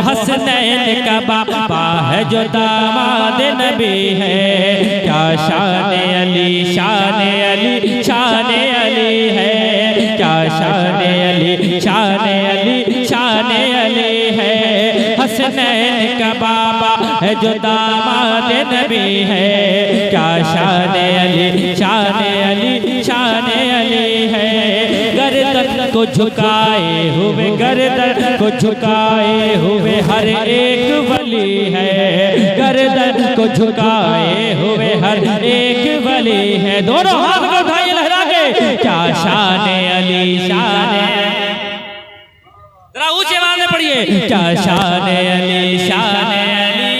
हसनैन का बाबा है जो दामाद नबी है। क्या शान अली शान अली शान अली है। क्या शान अली शान अली शान अली है। हसनैन का बाबा है जो दामाद नबी है। क्या शान अली शान अली शान अली है। गर्दन को झुकाए हुए गर्दन को झुकाए हुए हर एक वली है। गर्दन को झुकाए हुए हर एक वली है। दोनों हाथ को उठाइए लहरा के। क्या शान अली शान, जरा ऊंचे आवाज में पढ़िए। क्या शान अली शान अली।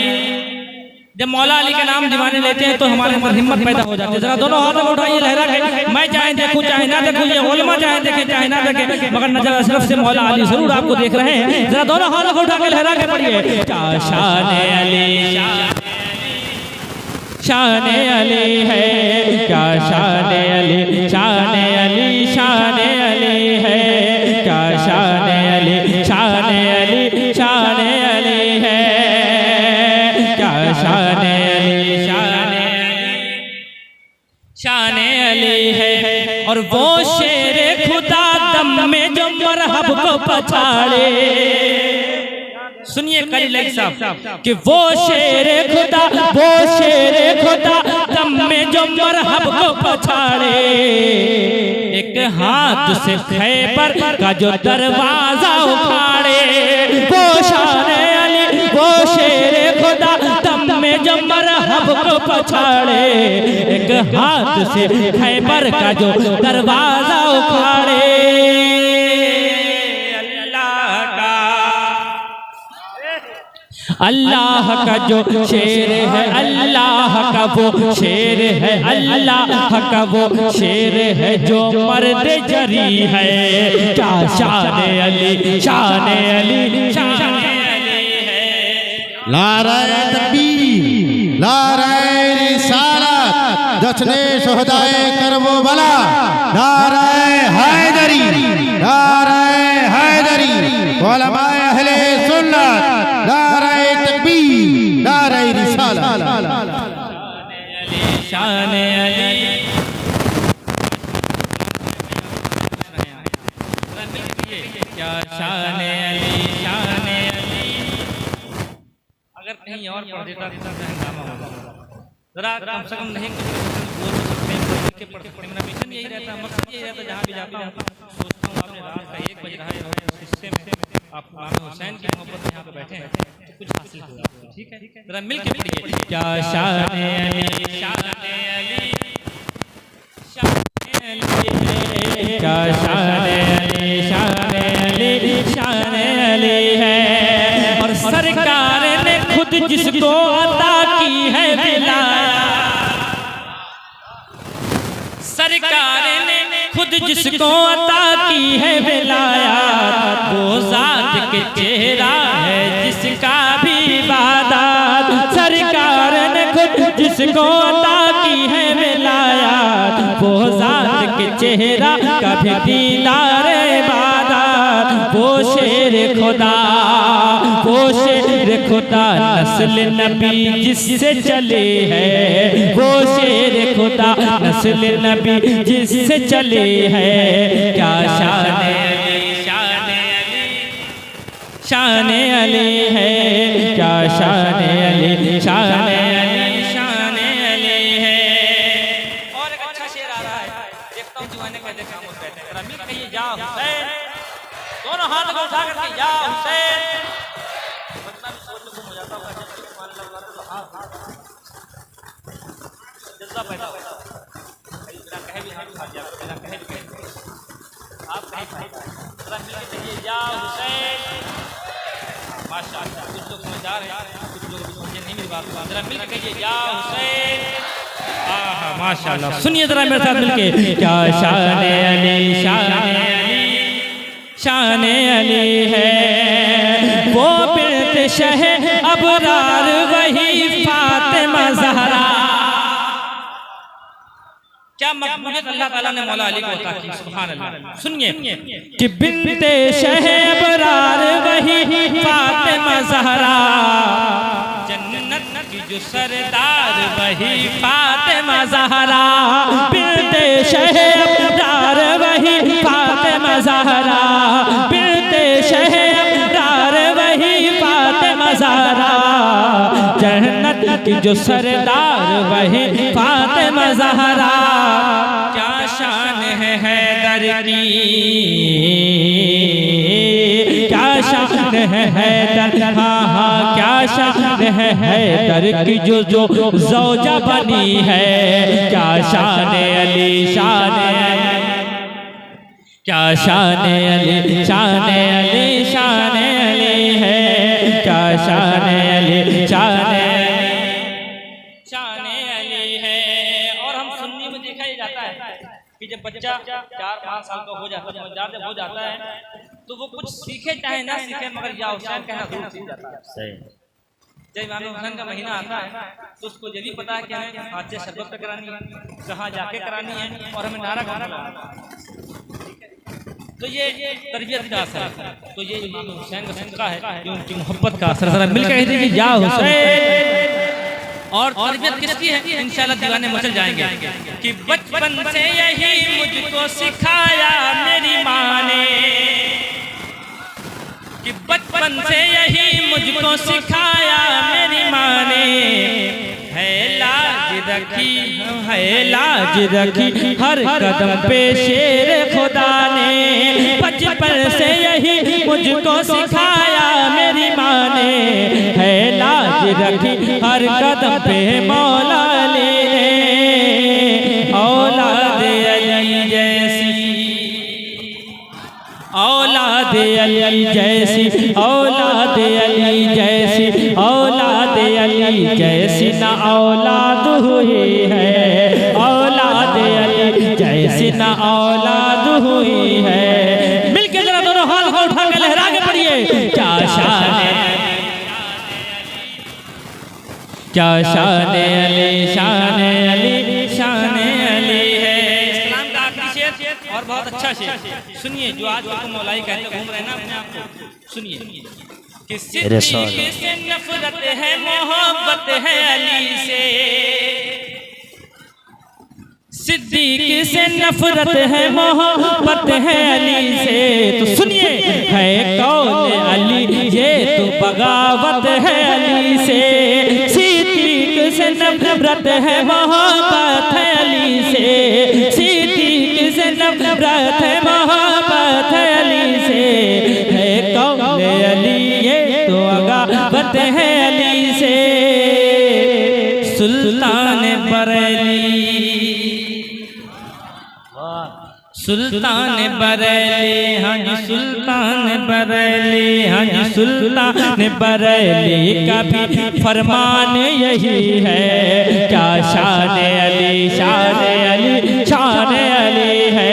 जब मौला अली के नाम दीवाने लेते हैं तो हमारे अंदर हिम्मत पैदा हो जाती है। जरा दोनों हाथों को उठाइए लहरा के। मैं चाहे देखूं चाहे ना देखूं, ये उलमा चाहे देखें चाहे ना देखें, मगर नजर अशरफ से मौला अली जरूर आपको देख रहे हैं। जरा दोनों हाथों को उठा के लहरा के पढ़िए। क्या शान अली शान अली है। क्या शान अली शान अली शान अली है। क्या शान अली शान अली शान अली है। क्या शान अली शान अली है। और वो शेर खुदा दम में जो मरहब को पछाड़े। सुनिए करी लग साहब कि वो शेर खुदा दम में जो मरहब को पछाड़े। एक हाथ से खैबर का जो दरवाजा उखाड़े। वो शान अली वो शेर खुदा दम में जो मरहब को पछाड़े। एक हाथ से खैबर का जो दरवाजा उखाड़े। अल्लाह का जो शेर है अल्लाह का वो शेर है। अल्लाह का वो शेर है जो मर्द जरी है। क्या शान अली शान अली शान अली है। नारे तकबीर नारे रिसालत जश्ने शुहदाए करबला। नारे हैदरी नारे हैदरी उलमाए अहले सुन्नत। नारे तकबीर नारे रिसालत। शान अली क्या शान अली शान अली। अगर कहीं और पढ़ देता तो हंगामा हो जाता। जरा कम से कम नहीं बोल सकते हैं, पढ़ सकते। मेरा मिशन यही रहता, मकसद यही रहता। जहाँ भी जाता हूँ सोचता हूँ आपने रात का 1 बज रहा है और हिस्से में आप इमाम हुसैन की मोहब्बत में यहाँ पे बैठे हैं तो कुछ हासिल हो जाता है। ठीक है, जरा मिल के पढ़िए। क्या शान अली शान अली शान अली। क्या शान अली शान अली शान अली है। और सरकार ने खुद जिसको अता की है विलायत। सरकार ने खुद जिसको अता की है विलायत। वो ज़ात के चेहरा है जिसका भी इबादत। सरकार ने खुद जिसको अता की है विलायत। वो ज़ात के चेहरा का भी दीदार इबादत। वो शेर खुदा वो शेर खुदा नस्ल नबी जिससे चले है। वो शेर खुदा नस्ल नबी जिससे चले है। क्या शान अली शान अली शान अली है। क्या शान अली शान अली शान अली है। और एक अच्छा शेर आ रहा है, देखता हूँ दीवाने का देखा हम बैठे हैं। जरा मिल कहिए या हुसैन। दोनों हाथ को उठा करके या हुसैन। बंदा भी सोच में गुम हो जाता होगा जब सुभान अल्लाह तो हाथ जज्बा पैदा होता है। बिना कहे भी हाथ उठा दिया, बिना कहे भी आप कहीं जरा मिल के कहिए या हुसैन। माशाअल्लाह कुछ लोग समझदार हैं, कुछ लोग समझे नहीं मेरी बात। जरा मिल के कहिए या हुसैन। माशाअल्लाह सुनिए जरा मेरे साथ मिलके। क्या शान अली शान अली शान अली है। वो बिन्त शह अबरार वही फातिमा ज़हरा। क्या क्या मकबूलियत अल्लाह ताला ने मौला अली को अता की। सुभान अल्लाह। सुनिए कि बिनते शहब अबरार वही फातिमा ज़हरा, जन्नत की जो सरदार वही फातिमा ज़हरा, बिनते शहब अबरार वही फातिमा ज़हरा, बिनते शहब अबरार वही फातिमा ज़हरा, जन्नत की जो सरदार वही फातिमा ज़हरा। क्या शान है हैदर की, क्या शान है हैदर, हाँ हाँ क्या शान है हैदर की जो जो ज़ौजा बनी है। क्या शान अली शान क्या शान अली शान अली शान अली है। क्या शान अली शान अली है। और हम सुन्नी में देखा ही जाता है कि जब बच्चा 4-5 साल का हो जाता है, जब हो जाता है तो वो कुछ सीखे चाहे ना सीखे मगर या हुसैन कहना जरूर सीख जाता है। जब इमाम हुसैन का महीना आता है तो उसको ये भी पता है कि हमें हाथ से शरबत पे करानी है, कहाँ जाके करानी है और हमें नारा गाना है। तो ये तरबियत का असर है। तो ये इमाम हुसैन का सदका है, ये उनकी मोहब्बत का असर है। मिलकर कहते हैं कि या हुसैन। और तरबियत किसकी है? इंशाल्लाह दीवाने मचल जाएंगे कि बचपन से यही मुझको सिखाया मेरी माँ ने, कि बचपन से यही मुझको सिखाया मेरी माँ ने, है लाज रखी है लाज रखी हर कदम पे शेर खुदा ने, बचपन से यही मुझको सिखाया मेरी माँ ने, है लाज रखी हर कदम पे मौला अली ने। औलाद अली जैसी, औलाद अली जैसी, औलाद अली जैसी, औलाद अली जैसी ना औलाद हुई है, औलाद अली जैसी ना औलाद हुई है। मिलके जरा दोनों हाथ को उठा के लहरा के पढ़िए। क्या शान क्या शान अली शान अली शान अली है। इस्लाम का आखिरी शेर और बहुत अच्छा शेर सुनिए, जो आज को मौलाई कहते घूम रहे हैं ना अपने आप को, सुनिए कि सिद्दीक से नफरत है मोहब्बत है अली से, सिद्दीक से नफरत है मोहब्बत है अली से। तो सुनिए है कौन अली ये तो बगावत है अली से, सिद्दीक से नफरत है मोहब्बत है अली से, सिद्दीक से नफरत है मोहब्बत है अली से, है कौन अली ये तो बगावत है अली से। सुल्तान बरेली, सुल्तान बरेली, हाँ जी सुल्तान बरेली, हाँ जी सुल्तान बरेली का भी फरमान यही है। क्या शान अली शान अली शान अली है।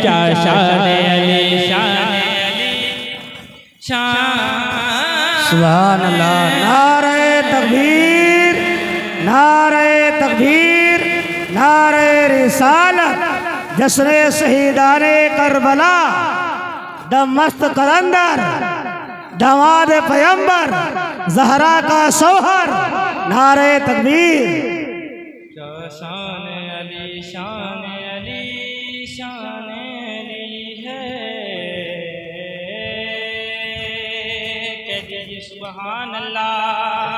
क्या शान अली शान अली शान। सुभान अल्लाह। नारे तकबीर, नारे तकबीर, नारे रिसालत, जश्न शहीदाने करबला, दम मस्त कलंदर, दमाद पैगंबर, ज़हरा का शौहर, नारे तकबीर। शान अली शान अली शान अली है। कह दीजिए सुभान अल्लाह।